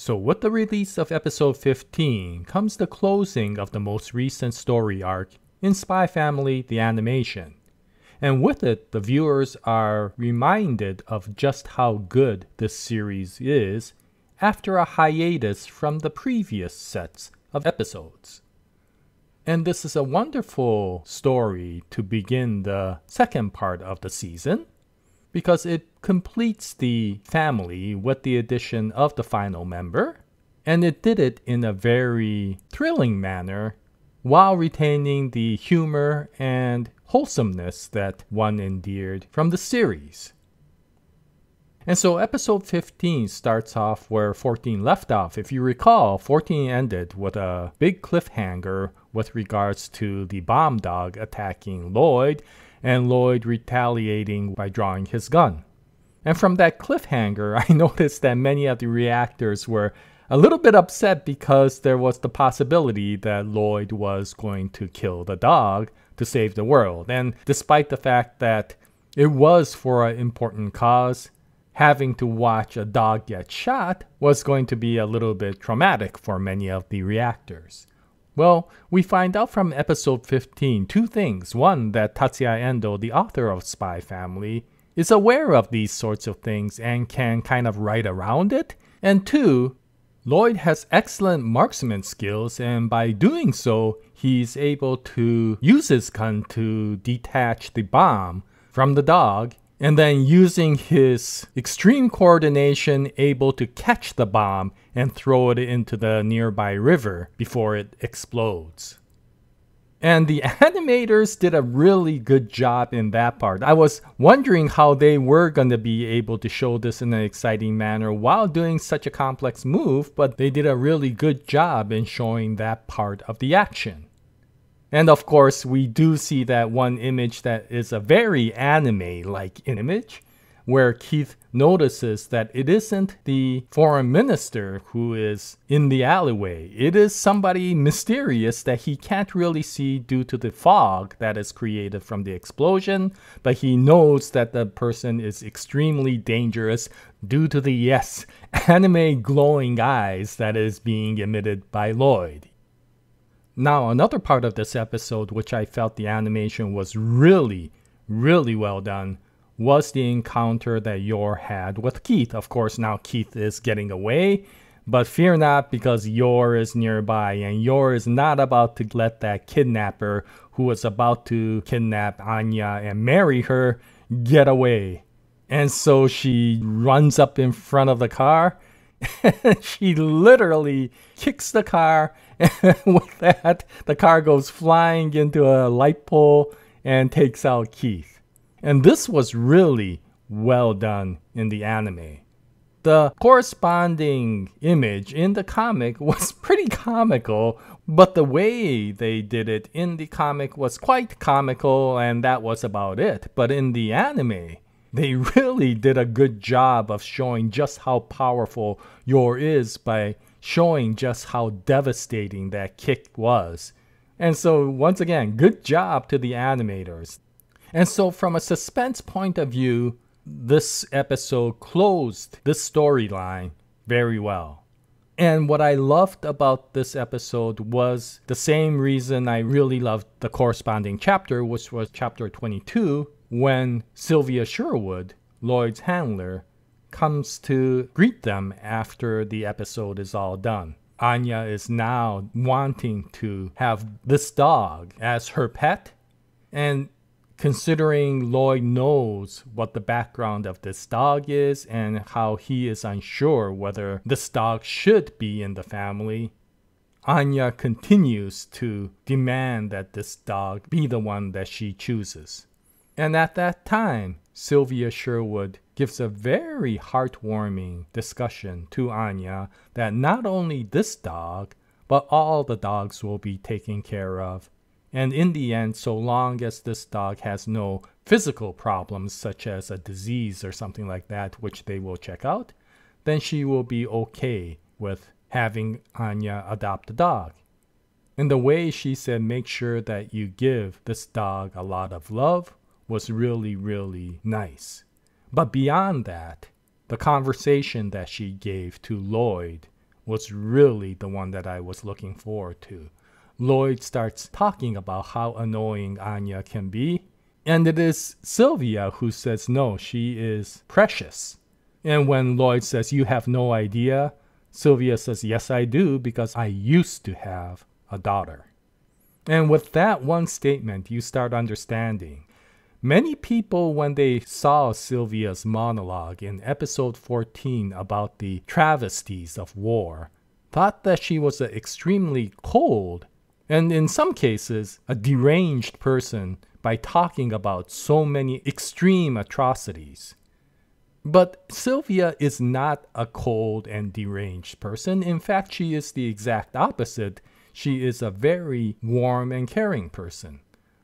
So with the release of episode 15 comes the closing of the most recent story arc in Spy Family the animation. And with it, the viewers are reminded of just how good this series is after a hiatus from the previous sets of episodes. And this is a wonderful story to begin the second part of the season, because it completes the family with the addition of the final member, and it did it in a very thrilling manner while retaining the humor and wholesomeness that one endeared from the series. And so episode 15 starts off where 14 left off. If you recall, 14 ended with a big cliffhanger with regards to the bomb dog attacking Lloyd and Lloyd retaliating by drawing his gun. And from that cliffhanger, I noticed that many of the reactors were a little bit upset because there was the possibility that Lloyd was going to kill the dog to save the world. And despite the fact that it was for an important cause, having to watch a dog get shot was going to be a little bit traumatic for many of the reactors. Well, we find out from episode 15 two things. One, that Tatsuya Endo, the author of Spy Family, is aware of these sorts of things and can kind of write around it. And two, Lloyd has excellent marksman skills, and by doing so, he's able to use his gun to detach the bomb from the dog, and then using his extreme coordination, able to catch the bomb and throw it into the nearby river before it explodes. And the animators did a really good job in that part. I was wondering how they were going to be able to show this in an exciting manner while doing such a complex move, but they did a really good job in showing that part of the action. And of course, we do see that one image that is a very anime-like image, where Keith notices that it isn't the foreign minister who is in the alleyway. It is somebody mysterious that he can't really see due to the fog that is created from the explosion, but he knows that the person is extremely dangerous due to the, yes, anime glowing eyes that is being emitted by Lloyd. Now, another part of this episode which I felt the animation was really, really well done was the encounter that Yor had with Keith. Of course, now Keith is getting away, but fear not, because Yor is nearby, and Yor is not about to let that kidnapper who was about to kidnap Anya and marry her get away. And so she runs up in front of the car, and she literally kicks the car, and with that, the car goes flying into a light pole and takes out Keith. And this was really well done in the anime. The corresponding image in the comic was pretty comical, but the way they did it in the comic was quite comical, and that was about it. But in the anime, they really did a good job of showing just how powerful Yor is by showing just how devastating that kick was. And so, once again, good job to the animators. And so, from a suspense point of view, this episode closed this storyline very well. And what I loved about this episode was the same reason I really loved the corresponding chapter, which was chapter 22, when Sylvia Sherwood, Lloyd's handler, comes to greet them after the episode is all done. Anya is now wanting to have this dog as her pet, and considering Lloyd knows what the background of this dog is and how he is unsure whether this dog should be in the family, Anya continues to demand that this dog be the one that she chooses. And at that time, Sylvia Sherwood gives a very heartwarming discussion to Anya that not only this dog, but all the dogs will be taken care of. And in the end, so long as this dog has no physical problems such as a disease or something like that, which they will check out, then she will be okay with having Anya adopt the dog. And the way she said, make sure that you give this dog a lot of love, was really, really nice. But beyond that, the conversation that she gave to Lloyd was really the one that I was looking forward to. Lloyd starts talking about how annoying Anya can be, and it is Sylvia who says no, she is precious. And when Lloyd says, "You have no idea," Sylvia says, "Yes, I do, because I used to have a daughter." And with that one statement, you start understanding. Many people, when they saw Sylvia's monologue in episode 14 about the travesties of war, thought that she was an extremely cold, and in some cases, a deranged person by talking about so many extreme atrocities. But Sylvia is not a cold and deranged person. In fact, she is the exact opposite. She is a very warm and caring person.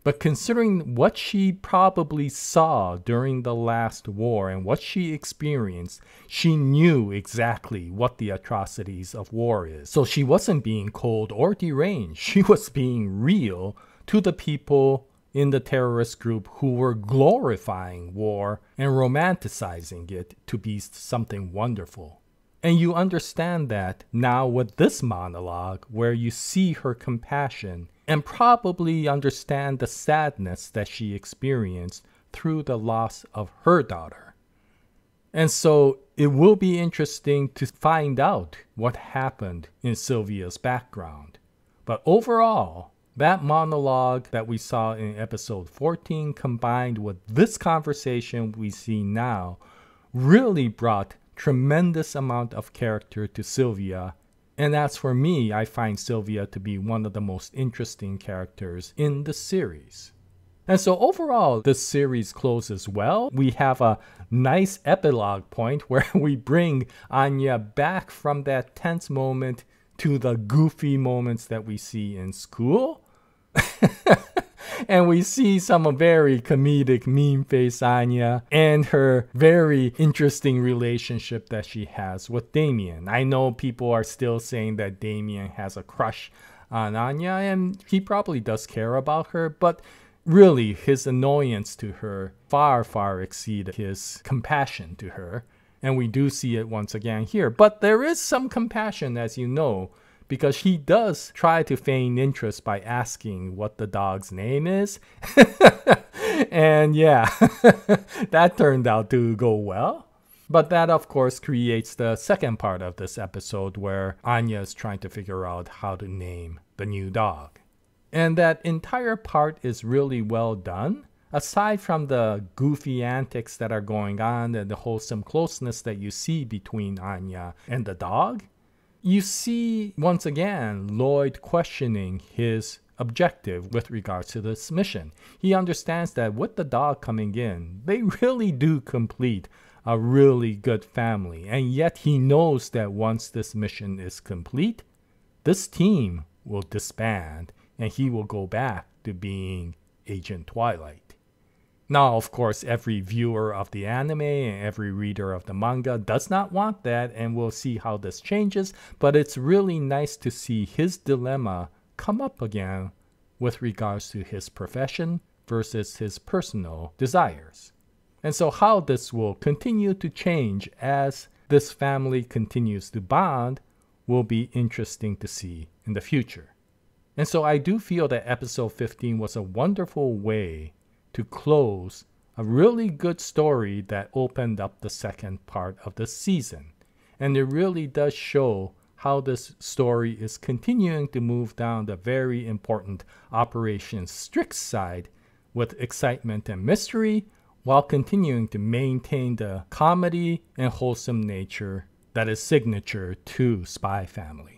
But considering what she probably saw during the last war and what she experienced, she knew exactly what the atrocities of war is. So she wasn't being cold or deranged. She was being real to the people in the terrorist group who were glorifying war and romanticizing it to be something wonderful. And you understand that now with this monologue, where you see her compassion and probably understand the sadness that she experienced through the loss of her daughter. And so it will be interesting to find out what happened in Sylvia's background. But overall, that monologue that we saw in episode 14 combined with this conversation we see now really brought tremendous amount of character to Sylvia. And as for me, I find Sylvia to be one of the most interesting characters in the series. And so overall, this series closes well. We have a nice epilogue point where we bring Anya back from that tense moment to the goofy moments that we see in school. And we see some very comedic meme face Anya and her very interesting relationship that she has with Damien. I know people are still saying that Damien has a crush on Anya, and he probably does care about her, but really his annoyance to her far exceeded his compassion to her. And we do see it once again here. But there is some compassion, as you know, because he does try to feign interest by asking what the dog's name is. And yeah, that turned out to go well. But that, of course, creates the second part of this episode where Anya is trying to figure out how to name the new dog. And that entire part is really well done. Aside from the goofy antics that are going on and the wholesome closeness that you see between Anya and the dog, you see, once again, Lloyd questioning his objective with regards to this mission. He understands that with the dog coming in, they really do complete a really good family. And yet he knows that once this mission is complete, this team will disband and he will go back to being Agent Twilight. Now, of course, every viewer of the anime and every reader of the manga does not want that, and we'll see how this changes, but it's really nice to see his dilemma come up again with regards to his profession versus his personal desires. And so how this will continue to change as this family continues to bond will be interesting to see in the future. And so I do feel that episode 15 was a wonderful way to close a really good story that opened up the second part of the season. And it really does show how this story is continuing to move down the very important Operation Strix side with excitement and mystery, while continuing to maintain the comedy and wholesome nature that is signature to Spy Family.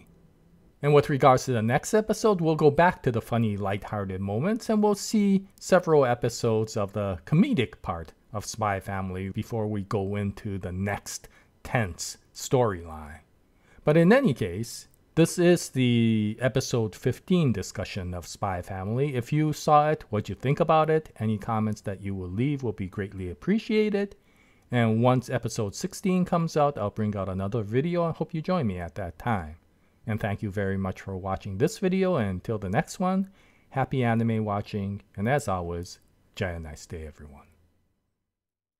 And with regards to the next episode, we'll go back to the funny, lighthearted moments, and we'll see several episodes of the comedic part of Spy Family before we go into the next tense storyline. But in any case, this is the episode 15 discussion of Spy Family. If you saw it, what you think about it, any comments that you will leave will be greatly appreciated. And once episode 16 comes out, I'll bring out another video and hope you join me at that time. And thank you very much for watching this video, and until the next one, happy anime watching, and as always, Jaya, nice day everyone.